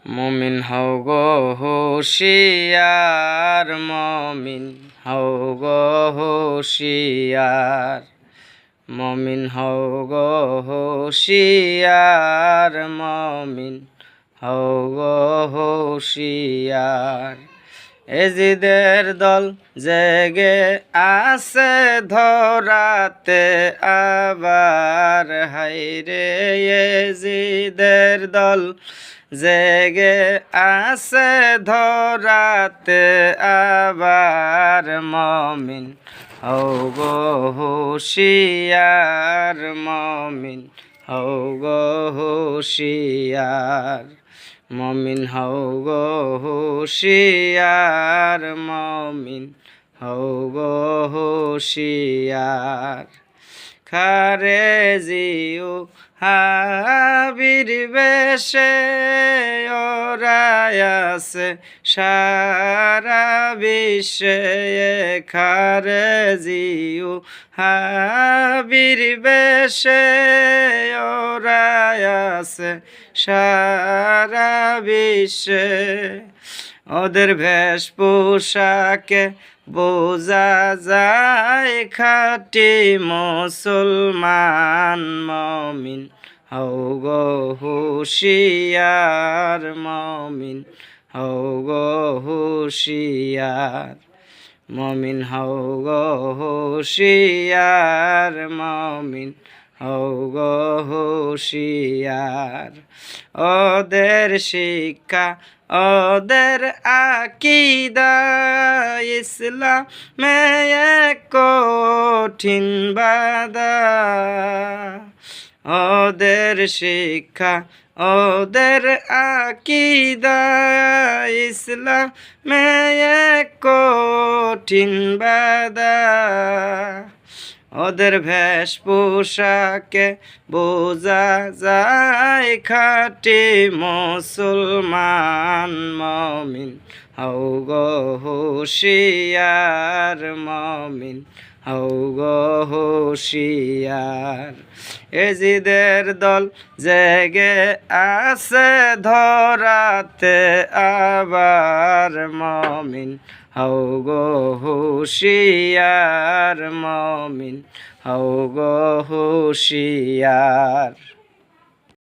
মুমিন হও গো হুঁশিয়ার, মুমিন হও গো হুঁশিয়ার, মুমিন হও গো হুঁশিয়ার, মুমিন হও গো হুঁশিয়ার। এজিদের দল জেগে আছে ধরাতে আবার, হায়রে এজিদের দল জেগে আছে ধরাতে আবার, মুমিন হও গো হুঁশিয়ার, মুমিন হও গো হুঁশিয়ার, মুমিন হও গো হুঁশিয়ার, মুমিন হও গো হুঁশিয়ার। খারেজিও হাবির বেশে ওরায়াছে সারা বিশ্বে, খারেজিও হাবির বেশে ওরায়াছে সারা বিশ্বে। ওদের বেশ পোশাকে বোঝা যায় খাঁটি মুসলমান, মুমিন হও গো হুঁশিয়ার, মুমিন হও গো হুঁশিয়ার, মুমিন হও গো হুঁশিয়ার, মুমিন হও গো হুঁশিয়ার। ওদের শিক্ষা ওদের আকীদা ইসলামে এক কঠিন বাধা, ওদের শিক্ষা ওদের আকীদা ইসলামে এক কঠিন বাধা। ওদের বেশ পোশাকে বোঝা যায় খাঁটি মুসলমান, মুমিন হও গো হুঁশিয়ার, মুমিন হও গো হুঁশিয়ার। এজিদের দল জেগে আছে ধরাতে আবার, মুমিন হও গো হুঁশিয়ার, মুমিন হও গো হুঁশিয়ার।